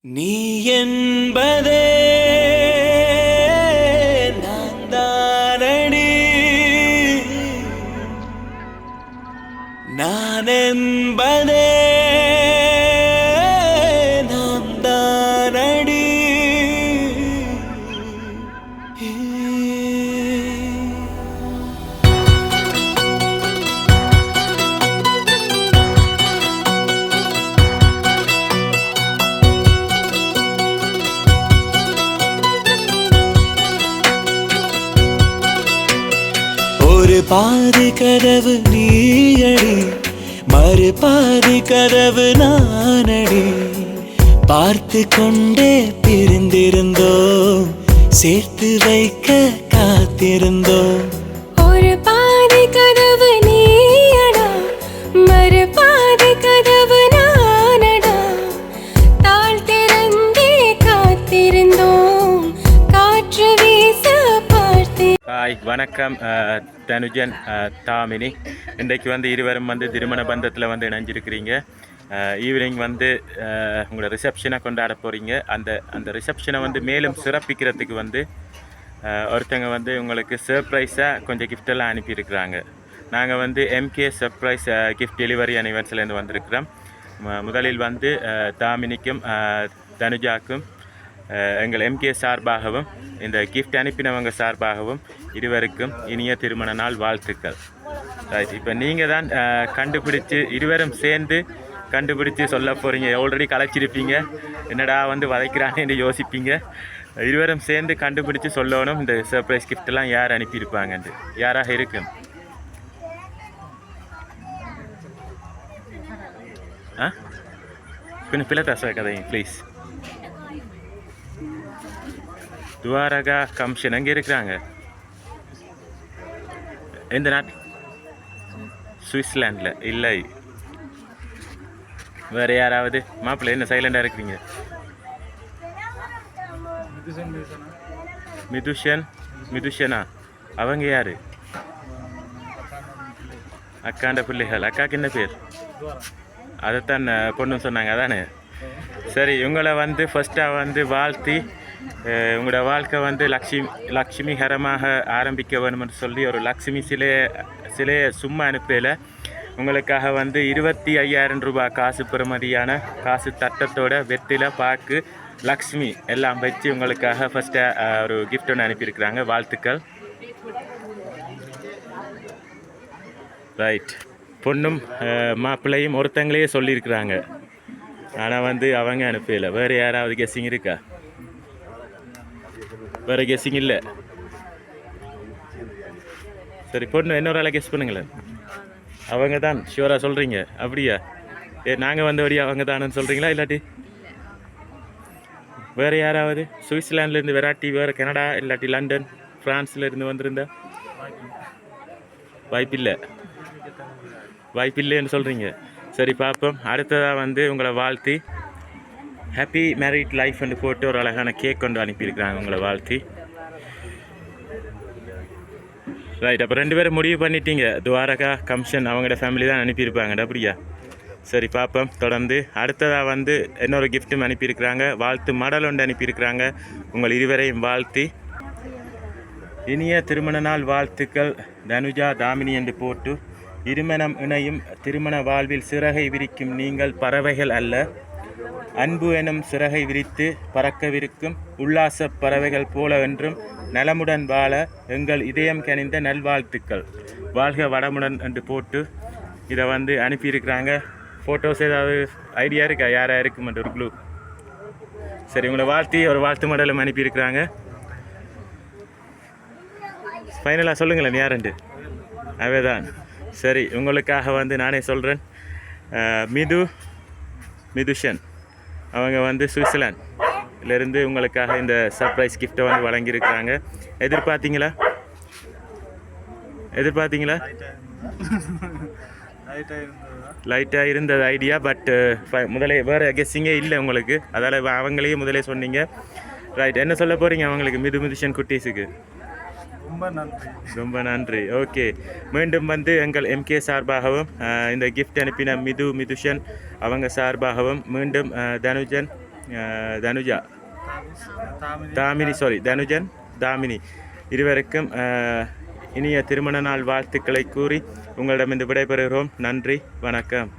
நீ என்பதே நான் தானடி, நான் என்பதே நான் தானடி. ஒரு பாதி கதவு நீயடி, மறு பாதி கதவு நானடி. பார்த்து கொண்டே பிரிந்திருந்தோம், சேர்த்து வைக்க காத்திருந்தோம். ஒரு பாதி கதவு நீயடா, மறு பாதி கதவு நானடா. தாழ் திறந்தே காத்திருந்தோம், காற்று வீச பார்த்தேன். ஹாய் வணக்கம். தனுஜன் தாமினி இன்றைக்கு வந்து இருவரும் வந்து திருமண பந்தத்தில் வந்து இணைஞ்சிருக்கிறீங்க. ஈவினிங் வந்து உங்களோட ரிசப்ஷனை கொண்டாட போகிறீங்க. அந்த ரிசப்ஷனை வந்து மேலும் சிறப்பிக்கிறதுக்கு வந்து ஒருத்தங்க வந்து உங்களுக்கு சர்ப்ரைஸாக கொஞ்சம் கிஃப்டெல்லாம் அனுப்பியிருக்கிறாங்க. நாங்கள் வந்து MK surprise gift delivery and ஈவெண்ட்ஸ்லேருந்து வந்திருக்கிறோம். முதலில் வந்து தாமினிக்கும் தனுஜாக்கும் எங்கள் எம்கே சார்பாகவும் இந்த கிஃப்ட் அனுப்பினவங்க சார்பாகவும் இருவருக்கும் இனிய திருமண நாள் வாழ்த்துக்கள். ரைட், இப்போ நீங்கள் தான் கண்டுபிடிச்சி இருவரும் சேர்ந்து கண்டுபிடிச்சி சொல்ல போகிறீங்க. ஆல்ரெடி கலைச்சிருப்பீங்க, என்னடா வந்து வதைக்கிறான்னு யோசிப்பீங்க. இருவரும் சேர்ந்து கண்டுபிடிச்சி சொல்லணும் இந்த சர்ப்ரைஸ் கிஃப்டெல்லாம் யார் அனுப்பியிருப்பாங்கன்ட்டு. யாராக இருக்கும்? கொஞ்சம் பிள்ளை கதைங்க ப்ளீஸ். துவாரகா கம்ஷன் அங்கே இருக்கிறாங்க. எந்த நாட்? சுவிட்சர்லாண்டில் இல்லை. வேறு யாராவது? மாப்பிள்ளை என்ன சைலண்டாக இருக்கிறீங்க? மிதுஷனா? அவங்க யார்? அக்காண்ட பிள்ளைகள். அக்காவுக்கு என்ன பேர்? அதைத்தான் பொண்ணு சொன்னாங்க, அதானே? சரி, இவங்களை வந்து ஃபஸ்ட்டாக வந்து வாழ்த்தி உங்களோட வாழ்க்கை வந்து லக்ஷ்மிகரமாக ஆரம்பிக்க வேணும்னு சொல்லி ஒரு லக்ஷ்மி சிலையை சும்மா அனுப்பல. உங்களுக்காக வந்து 25,000 ரூபாய் காசு பெறுமதியான காசு தட்டத்தோட வெத்தில பாக்கு லக்ஷ்மி எல்லாம் வச்சு உங்களுக்காக ஃபஸ்ட்டாக ஒரு கிஃப்ட் ஒன்று அனுப்பியிருக்கிறாங்க. வாழ்த்துக்கள். ரைட், பொண்ணும் மாப்பிள்ளையும் ஒருத்தங்களையே சொல்லியிருக்கிறாங்க, ஆனால் வந்து அவங்க அனுப்பல. வேறு யாராவது கெஸ்ஸிங் இருக்கா? வேறு கெஸ்ஸிங் இல்லை. சரி, பொண்ணு இன்னொரு ஆளை கெஸ் பண்ணுங்களேன். அவங்க தான் ஷியூராக சொல்கிறீங்க? அப்படியா? நாங்கள் வந்தபடியா அவங்க தானு சொல்கிறீங்களா? இல்லாட்டி வேறு யாராவது சுவிட்சர்லாண்ட்லேருந்து வெராட்டி, வேறு கனடா இல்லாட்டி லண்டன் ஃப்ரான்ஸ்லேருந்து வந்திருந்தா? வாய்ப்பில்லைன்னு சொல்கிறீங்க. சரி, பார்ப்போம். அடுத்ததாக வந்து உங்களை வாழ்த்தி ஹாப்பி மேரிட் லைஃப்னு போட்டு ஒரு அழகான கேக் கொண்டு அனுப்பியிருக்கிறாங்க உங்களை வாழ்த்தி. ரைட், அப்போ 2 பேரும் முடிவு பண்ணிட்டீங்க. துவாரகா கம்ஷன் அவங்களோட ஃபேமிலி தான் அனுப்பியிருப்பாங்க, அப்படியா? சரி, பார்ப்போம். தொடர்ந்து அடுத்ததாக வந்து இன்னொரு கிஃப்ட்டும் அனுப்பியிருக்கிறாங்க. வாழ்த்து மடல் ஒன்று அனுப்பியிருக்கிறாங்க. உங்கள் இருவரையும் வாழ்த்தி இனிய திருமண நாள் வாழ்த்துக்கள் தனுஜா தாமினி என்று போட்டு, இருமணம் இணையும் திருமண வாழ்வில் சிறகை விரிக்கும் நீங்கள் பறவைகள் அல்ல, அன்பு எனும் சிறகை விரித்து பறக்கவிருக்கும் உல்லாச பறவைகள் போல என்றும் நலமுடன் வாழ எங்கள் இதயம் கனிந்த நல்வாழ்த்துக்கள். வாழ்க வளமுடன் என்று போட்டு இதை வந்து அனுப்பியிருக்கிறாங்க. ஃபோட்டோஸ் ஏதாவது ஐடியா இருக்கா? யாராக இருக்குமென்ற ஒரு க்ளூ? சரி, உங்களை வாழ்த்தி ஒரு வாழ்த்து மடலும் அனுப்பியிருக்கிறாங்க. ஃபைனலாக சொல்லுங்களேன் யாருண்டு? அவைதான். சரி, உங்களுக்காக வந்து நானே சொல்கிறேன். மிதுஷன் அவங்க வந்து சுவிட்சர்லாண்ட்லேருந்து உங்களுக்காக இந்த சர்ப்ரைஸ் கிஃப்ட்டை வந்து வழங்கியிருக்கிறாங்க. எதிர்பார்த்தீங்களா? லைட்டாக இருந்தது ஐடியா, பட் முதலே வேறு கெஸ்ஸிங்கே இல்லை உங்களுக்கு, அதால் அவங்களையே முதலே சொன்னீங்க. ரைட், என்ன சொல்ல போகிறீங்க அவங்களுக்கு? மிதுஷன் குட்டீஸுக்கு ரொம்ப நன்றி. ஓகே, மீண்டும் வந்து எங்கள் எம்கே சார்பாகவும் இந்த கிஃப்ட் அனுப்பின மிதுஷன் அவங்க சார்பாகவும் மீண்டும் தனுஜன் தனுஜா தாமினி தனுஜன் தாமினி இருவருக்கும் இனிய திருமண நாள் வாழ்த்துக்களை கூறி உங்களிடம் இந்த விடைபெறுகிறோம். நன்றி, வணக்கம்.